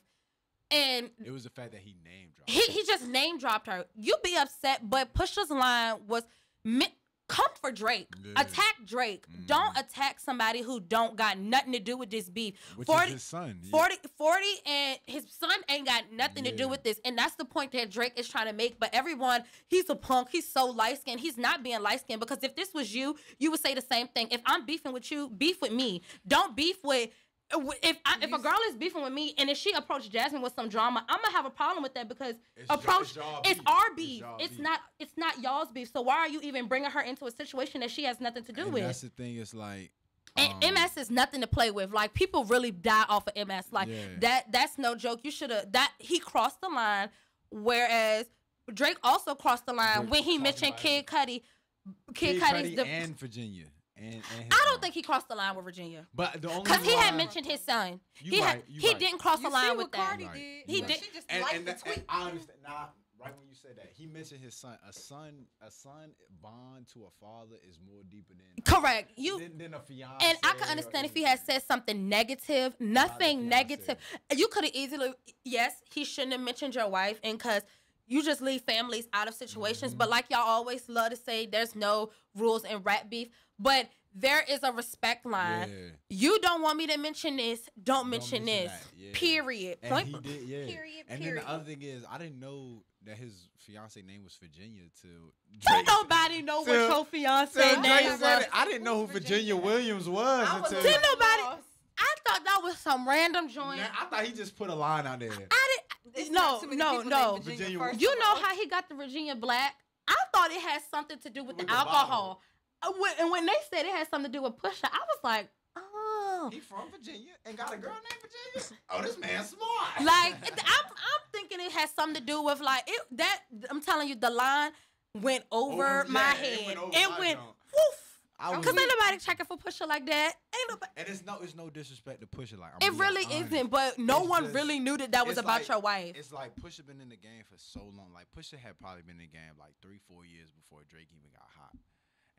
And it was the fact that he name dropped her. He just name dropped her. You be upset, but Pusha's line was come for Drake. Yeah. Attack Drake. Don't attack somebody who don't got nothing to do with this beef. Which is his son. 40 and his son ain't got nothing to do with this. And that's the point that Drake is trying to make. But everyone, he's a punk. He's so light-skinned. He's not being light-skinned, because if this was you, you would say the same thing. If I'm beefing with you, beef with me. Don't beef with... If a girl is beefing with me, and if she approached Jasmine with some drama, I'm gonna have a problem with that, because it's our beef. It's not y'all's beef. So why are you even bringing her into a situation that she has nothing to do with? That's the thing. It's like, and MS is nothing to play with. Like, people really die off of MS. Like, that's no joke. You should have he crossed the line, whereas Drake also crossed the line when he mentioned Kid Cudi. Kid Cudi's and Virginia. And I don't think he crossed the line with Virginia. But the only because he had mentioned his son. He didn't cross the line with that. Cardi did. He did. She just liked the tweet. I understand. Right when you said that, he mentioned his son. A son bond to a father is more deeper than correct. Than a fiance. And I can understand if he had said something negative. Nothing negative. You could have easily. Yes, he shouldn't have mentioned your wife, and because you just leave families out of situations. But like y'all always love to say, there's no rules in rap beef. But there is a respect line. Yeah. You don't want me to mention this, don't mention mention this. that, yeah. Period. And Point. he did, yeah. Period, And period. then the other thing is, I didn't know that his fiance name was Virginia till Don't nobody know what your fiance name was. I didn't know who Virginia Williams was until. Didn't nobody. I thought that was some random joint. I thought he just put a line out there. It's No, not too many people no. named Virginia- first You of know all. how he got the Virginia Black? I thought it had something to do with the the alcohol. And when they said it had something to do with Pusha, I was like, oh. He from Virginia and got a girl named Virginia. Oh, this man's smart. Like, I'm thinking it has something to do with, like, I'm telling you, the line went over my head. It went, woof. Because ain't nobody checking for Pusha like that. Ain't nobody. And it's no disrespect to Pusha. Like, It really isn't, but no It's one just- really knew that was it's about like- your wife. It's like Pusha been in the game for so long. Like Pusha had probably been in the game like 3-4 years before Drake even got hot.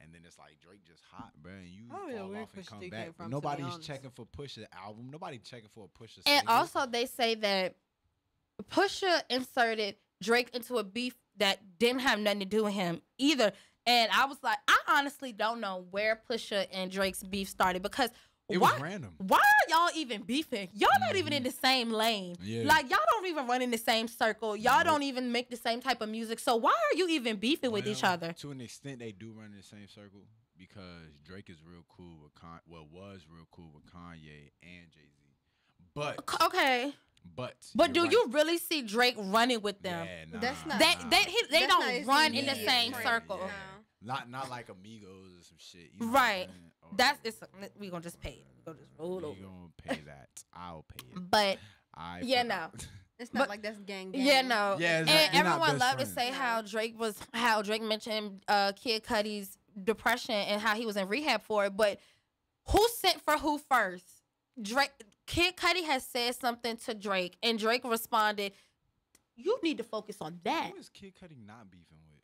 And then it's like Drake just hot, bro, and you I don't know fall where off and Pusha come T back. came from, to be Nobody's honest. checking for Pusha album. Nobody checking for a Pusha. And single. also, they say that Pusha inserted Drake into a beef that didn't have nothing to do with him either. And I was like, I honestly don't know where Pusha and Drake's beef started because it why, was random. why are y'all even beefing? Y'all not even in the same lane. Yeah. Like, y'all don't even run in the same circle. Y'all don't even make the same type of music. So why are you even beefing with each Well, other? To an extent, they do run in the same circle because Drake is real cool with was real cool with Kanye and Jay-Z. But Okay. But do you're you right. really see Drake running with them? Yeah, nah, That's not- They nah. they That's not don't his run in the immediate same friend. circle. Yeah. Not like Amigos or some shit. You know what I'm Right. saying? Or That's it's we gonna just pay it. We gonna just roll we over. gonna pay that. I'll pay it. But I yeah, forgot. no. It's not But- like that's gang. Yeah, no. Yeah, it's and not- you're not everyone best loved to friends. say how Drake mentioned Kid Cudi's depression and how he was in rehab for it. But who sent for who first? Kid Cudi has said something to Drake, and Drake responded, "You need to focus on that." Who is Kid Cudi not beefing with?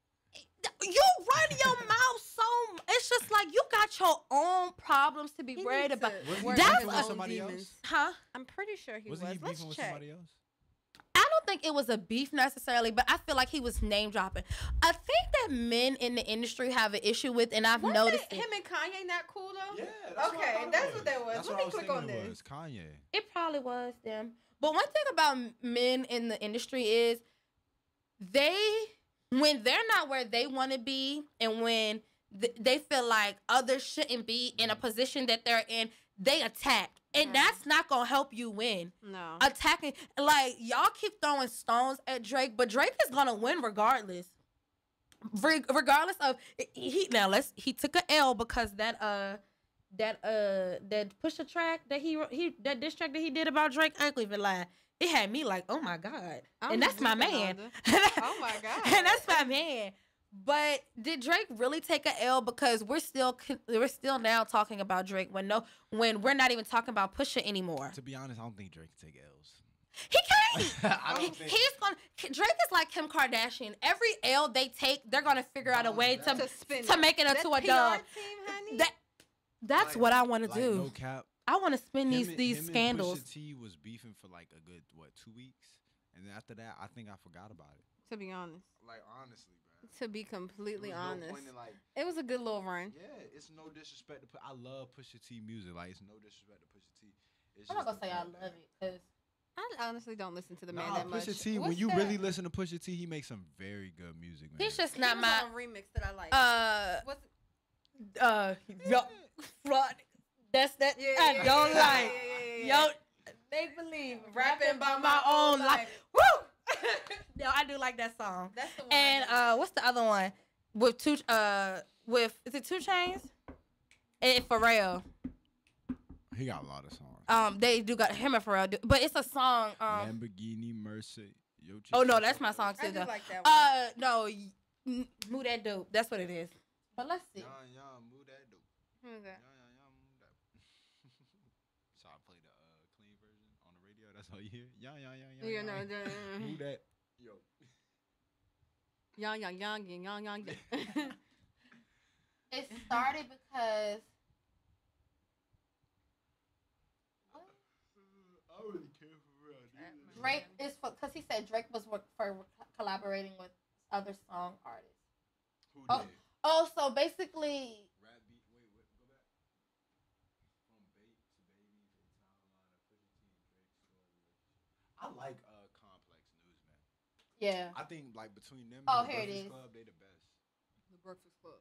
You run your mouth so. It's just like you got your own problems to be He worried needs about. to Was he work That's on beefing his with own somebody demons. else? Huh? I'm pretty sure he was. Wasn't he Let's beefing with check. somebody else? I don't think it was a beef necessarily, but I feel like he was name dropping. A thing that men in the industry have an issue with, and I've noticed Him and Kanye not cool though? Yeah, Okay, that's what that was. That's Let what me I was click thinking on it this. was Kanye. it probably was them. But one thing about men in the industry is when they're not where they want to be, and when they feel like others shouldn't be in a position that they're in, they attack. And that's not going to help you win. No. Attacking, like, y'all keep throwing stones at Drake, but Drake is going to win regardless. Regardless of, he took a L because that Pusha track that diss track that he did about Drake, I ain't gonna even lie. It had me like, oh my God. And that's my man. Oh my God. And that's my man. But did Drake really take a L? Because we're still now talking about Drake when we're not even talking about Pusha anymore. To be honest, I don't think Drake can take L's. He can't. I don't think. Drake is like Kim Kardashian. Every L they take, they're gonna figure out a way to make it into a dub. That's what I want to do. No cap. I want to spin Him these and scandals. Pusha T was beefing for like a good 2 weeks, and then after that, I think I forgot about it. To be honest. Like honestly, bro. To be completely There was no honest. point in, like, It was a good little run. yeah, it's no disrespect to I love Pusha T music. Like it's no disrespect to Pusha T. It's I'm not just gonna say the I fact love it because I honestly don't listen to the man Nah, that much. Pusha T. When What's you that? really listen to Pusha T, he makes some very good music, man. he's just He not was my on a remix that I like. What's yo fraud. That's that I don't like. Yo, make believe rapping by my own life. Woo! No, I do like that song. That's the one. And what's the other one with is it 2 Chainz and Pharrell? He got a lot of songs. They do got him and Pharrell, but it's a song. Lamborghini Mercy. Oh no, that's my song I too. do Though. like that one. No, Move That Dope. That's what it is. But let's see. Move that dope. Who's that? Move that. So I play the clean version on the radio. That's all you hear. Yeah, no, Move that. Yo. Young. It started because I really care for real. Drake is because he said Drake was for collaborating with other song artists. Who Oh. did? Oh, so basically, Rap beat. Wait, go back. like Complex News, man. Yeah. I think like between them Oh, and the here it Breakfast is. Club, they the best. The Breakfast Club.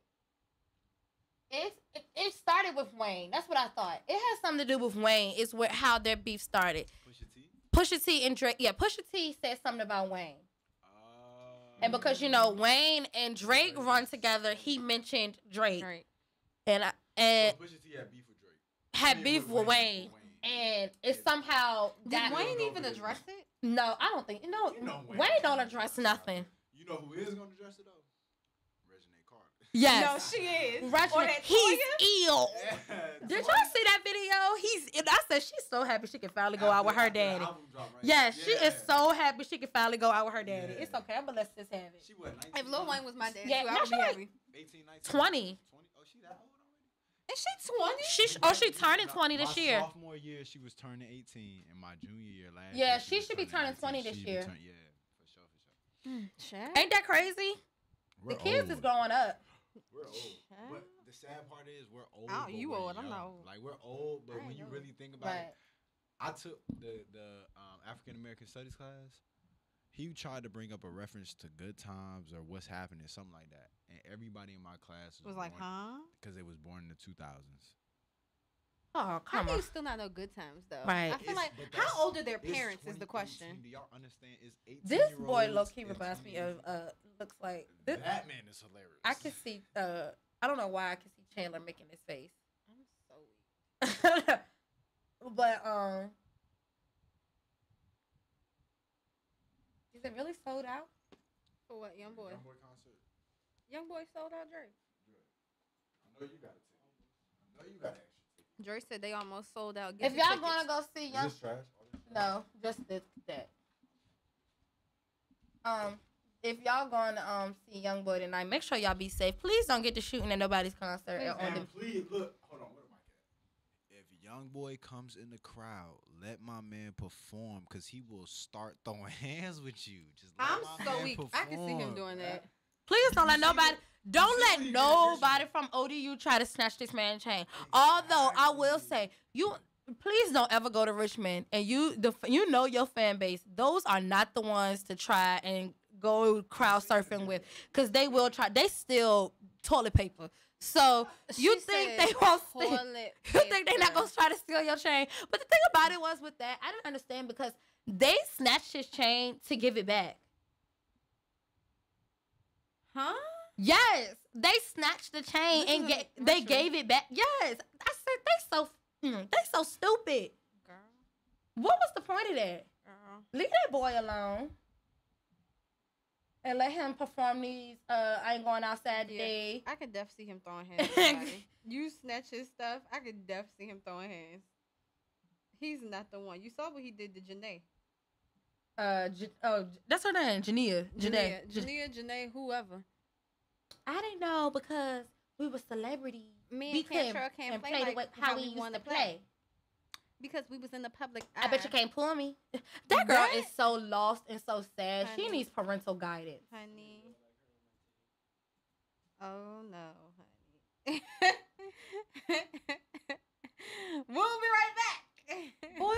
It started with Wayne. That's what I thought. It has something to do with Wayne. It's where how their beef started. Pusha T. Pusha T and Drake. Yeah, Pusha T said something about Wayne. And because Wayne and Drake run together, he mentioned Drake. And So Pusha T had beef with Drake. Had beef with Wayne. And it somehow Did Wayne even address it? No, I don't think. No, Wayne don't address nothing. You know who is gonna address it though? Reginae Carter. Yes. No, she is. He's ill. Yeah, Did y'all see that video? I said she's so happy she can finally go out with her daddy. Yes, she is so happy she can finally go out with her daddy. It's okay. I'm gonna let sis have it. She was 19. If Lil Wayne was my daddy, Yeah, I would be happy. 18, 19, 20. 20. Oh, she that old already? Is she 20? She turning 20 this year. My sophomore year, she was turning 18, and my junior year last Yeah, year, she should be turning 20 this year. Yeah, for sure. Ain't that crazy? The kids is growing up. We're old. But the sad part is we're old. Oh, but you we're old. I'm young. not old. Like we're old, but when you really think about it, I took the African American Studies class. He tried to bring up a reference to good times or what's happening, something like that, and everybody in my class was like, huh? Because they was born in the 2000s. Oh, How come do on. you still not know good times though? Right. I feel like how old are their parents is the question. Do y'all understand? Is 18 This boy low-key reminds me of looks like this. That man is hilarious. I can see I don't know why I can see Chandler making his face. I'm so weak. But is it really sold out? For what, Young Boy? Young Boy concert. Young Boy sold out Drake. I know you got a ticket. I know you got extra tickets. Drake said they almost sold out. If y'all gonna go see Young, Is this trash? no, just that. If y'all gonna see Young Boy tonight, make sure y'all be safe. Please don't get to shooting at nobody's concert. Please look. Hold on. Where the mic at? If Young Boy comes in the crowd, let my man perform, cause he will start throwing hands with you. Just let I'm my so man weak. perform. I can see him doing that. Please don't let nobody. Don't let nobody from ODU try to snatch this man's chain. Although I will say, please don't ever go to Richmond and you know your fan base. Those are not the ones to try and go crowd surfing with, because they will try. They steal toilet paper. So you think they won't steal? You think they're not gonna try to steal your chain? But the thing about it was with that, I didn't understand because they snatched his chain to give it back. Huh? Yes, they snatched the chain and they gave it back. Yes, I said they so stupid. Girl. What was the point of that? Girl. Leave that boy alone and let him perform these. I ain't going outside today. I could definitely see him throwing hands. At somebody. You snatch his stuff. I could definitely see him throwing hands. He's not the one. You saw what he did to Janae. That's her name, Jania. Janae, whoever. I didn't know because we were celebrities. Me and Cantrell can't play like how we used to play. Because we was in the public eye. I bet you can't pull me. That girl is so lost and so sad. Honey. She needs parental guidance. Honey. Oh, no, honey. We'll be right back. Boy,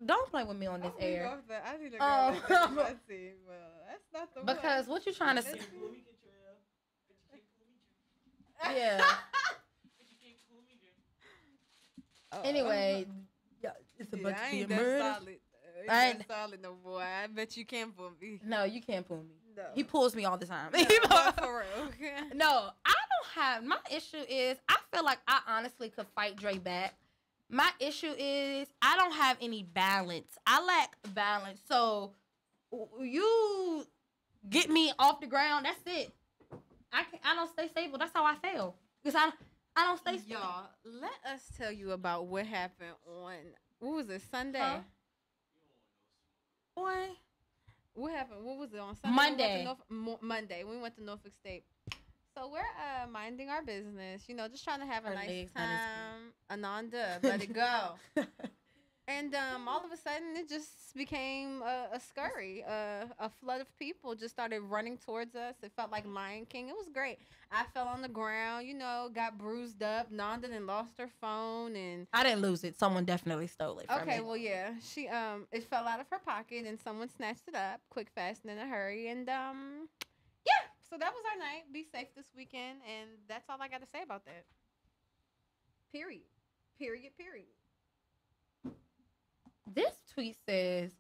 don't play with me on this air. I need to go well, that's not the because one. What you trying to say? Yeah. Anyway, it's about to be a murder. Solid. I ain't solid no boy. I bet you can't pull me. No, you can't pull me. No. He pulls me all the time. No, for real. No, I don't have. My issue is I feel like I honestly could fight Dre back. My issue is I don't have any balance. I lack balance. So you get me off the ground. That's it. I don't stay stable. That's how I fail. Because I don't stay stable. Y'all, let us tell you about what happened on, what was it, Sunday? Huh? Boy. What happened? What was it, on Sunday? Monday. Monday. We went to Norfolk State. So we're minding our business, just trying to have a nice time. Ananda, let it go. And all of a sudden, it just became a scurry. A flood of people just started running towards us. It felt like Lion King. It was great. I fell on the ground, got bruised up. Nanda then lost her phone, and I didn't lose it. Someone definitely stole it from me. okay, well, yeah, she it fell out of her pocket, and someone snatched it up, quick, fast, and in a hurry. And yeah. So that was our night. Be safe this weekend, and that's all I got to say about that. Period. Period. Period. This tweet says,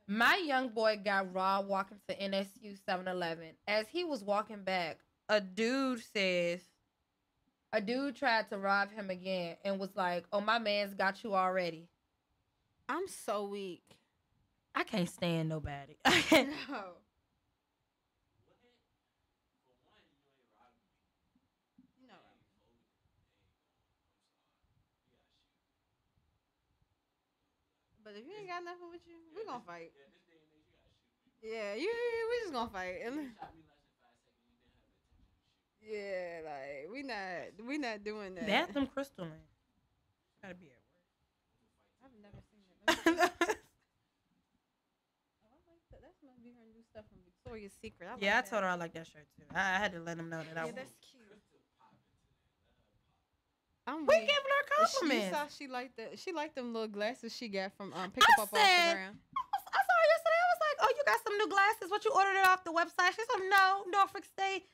my young boy got robbed walking to NSU 7-Eleven. As he was walking back, a dude tried to rob him again and was like, oh, my man's got you already. I'm so weak. I can't stand nobody. No. But if you ain't got nothing with you, we gonna fight. Yeah, we just gonna fight. Yeah, like we not doing that. Bathroom crystalline. Gotta be at work. I've never seen that. Oh, I like that. That must be her new stuff from Victoria's Secret. I told her I like that shirt too. I had to let him know that I. Yeah, that's cute. We giving her compliments. She saw she liked them little glasses she got from pick up off the ground. I saw her yesterday. I was like, "Oh, you got some new glasses? What, you ordered it off the website?" She said, "No, Norfolk State."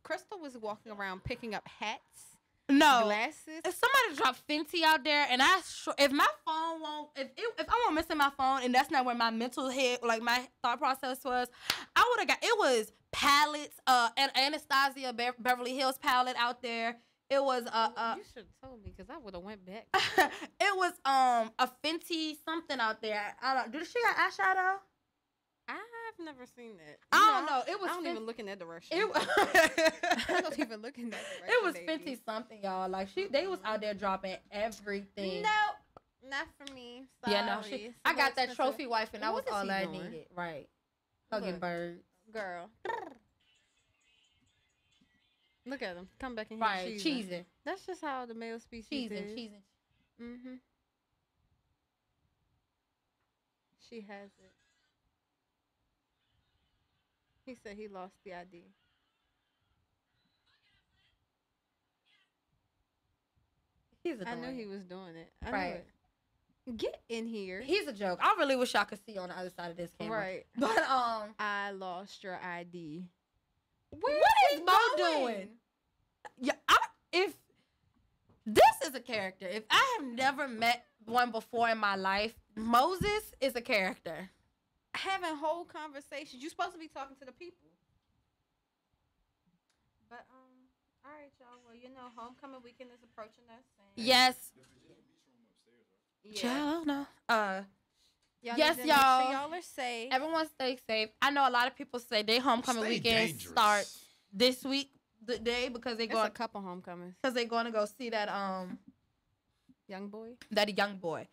Crystal was walking around picking up hats. No glasses. If somebody dropped Fenty out there, and if my phone won't, if I won't missing my phone, and that's not where my mental head, like my thought process was, I would have got. It was palettes, and Anastasia Beverly Hills palette out there. It was you should have told me, because I would have went back. It was a Fenty something out there. I don't. Did she got eyeshadow? I've never seen that. I don't know. It was. I don't even look in that direction. I don't even look in that direction. It was baby. Fenty something, y'all. Like they was out there dropping everything. No, not for me. Sorry. Yeah, no. I got that trophy wife, and that was all I needed. Right. Hugging birds. Girl. Look at him. Come back in here. Right, cheesing. That's just how the male species is. Cheesing. Mm-hmm. She has it. He said he lost the ID. I knew he was doing it. Right. Get in here. He's a joke. I really wish y'all could see on the other side of this camera. Right. But I lost your ID. What is Mo doing? Yeah, if this is a character, if I have never met one before in my life, Moses is a character. Having whole conversations. You're supposed to be talking to the people. But all right, y'all. Well, homecoming weekend is approaching us. And yes. Yeah. Child, no. Y'all yes, y'all. y'all. Sure y'all are safe. Everyone stay safe. I know a lot of people say their homecoming weekend starts this week, the day, because they're going. A couple homecomings. Because they're going to go see that young boy. That young boy.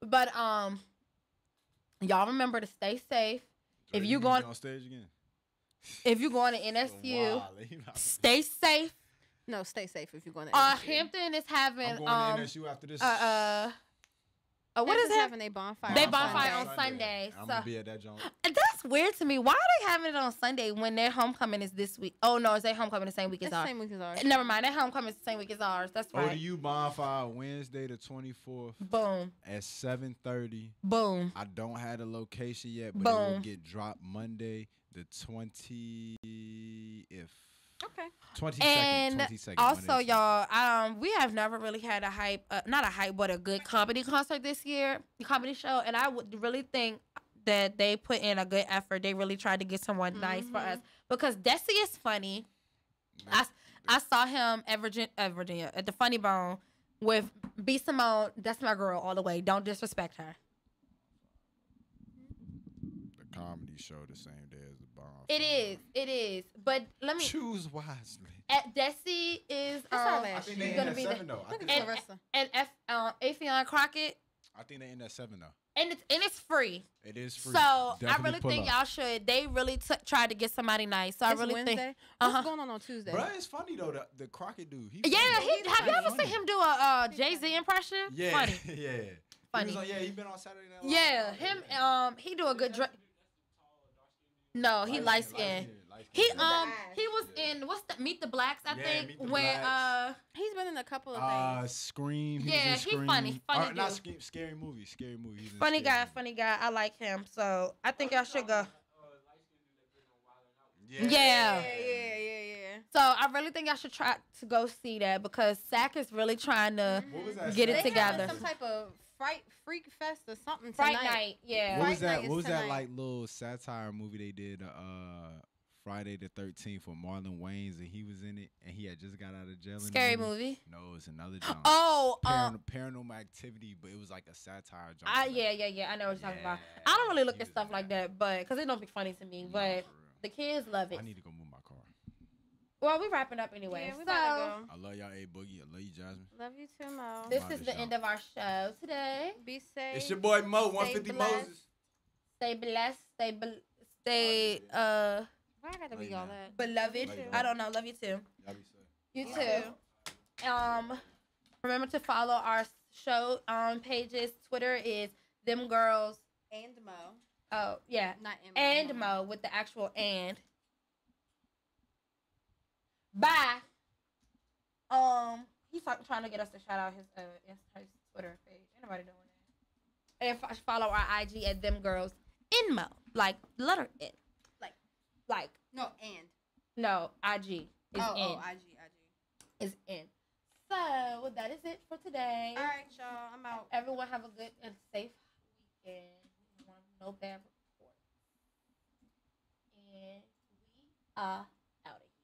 But y'all remember to stay safe. So if you going on stage again. If you're going to NSU, stay safe. No, stay safe if you're going to NSU. Hampton is having I'm going to NSU after this. what is it? Having a bonfire. They bonfire on Sunday. I'm gonna be at that joint. That's weird to me. Why are they having it on Sunday when their homecoming is this week? Oh no, is their homecoming the same week as ours? Same week as ours. Never mind, their homecoming is the same week as ours. That's right. WODU bonfire Wednesday the 24th. Boom. At 7:30. Boom. I don't have the location yet, but Boom. it will get dropped Monday the 20th. Okay. 22nd. And 22nd, also, y'all, we have never really had a hype, not a hype, but a good comedy concert this year, comedy show. And I would really think that they put in a good effort. They really tried to get someone nice for us because Desi is funny. I saw him at Virginia at the Funny Bone with B. Simone. That's my girl all the way. Don't disrespect her. The comedy show the same day as the bonfire. It is. But let me choose wisely. At Desi is I think they end at 7 though. And Affion Crockett. I think they end at 7 though. And it's free. It is free. So Definitely I really think y'all should. They really tried to get somebody nice. So I really Wednesday? think. What's going on Tuesday? Bro, it's funny though. The Crockett dude. Yeah, have you ever seen him do a Jay-Z impression? Yeah, Funny. yeah. funny. He been on Saturday Night Live. Yeah, him. He do a good. No, he light skinned. He was in what's the Meet the Blacks, I think, Meet the where Blacks. He's been in a couple of things. Scream. Yeah, he funny Not dude. Scream, Scary Movie. Scary Movie. He's in funny Scary guy, funny guy. I like him, so I think y'all should go. Movie. Yeah. Yeah. So I really think y'all should try to go see that because Sack is really trying to What was that? get it They together. having some type of freak fest or something Fright tonight. night, yeah. What was Fright Night that? is What was that tonight. like little satire movie they did? Friday the 13th with Marlon Wayans, and he was in it, and he had just got out of jail. Scary in the movie. No, it's another genre. Oh, Paranormal Activity, but it was like a satire genre. yeah. I know what you're talking about. I don't really look He at was stuff in like that. that, but because it don't be funny to me. No, But for real. the kids love it. I need to go move my car. Well, we wrapping up anyway. Yeah, we so gotta go. I love y'all, A Boogie. I love you, Jasmine. Love you too, Mo. this Wow, is this the show. end of our show today. Be safe. It's your boy Mo, Stay 150 blessed. Moses. Stay blessed. Stay Why I gotta Love be you, all man. that? beloved. Love you. I don't know. Love you too. Y'all be safe. You You too. Remember to follow our show pages. Twitter is them girls. And Mo. Oh yeah, Not M. and Mo with the actual and. Bye. He's trying to get us to shout out his Twitter page. Ain't nobody doing that. And follow our IG at them girls in Mo, like letter N, like No, and. no IG is in. IG. Is in. So that is it for today. All right, y'all. I'm out. Everyone have a good and safe weekend. No bad reports. And we are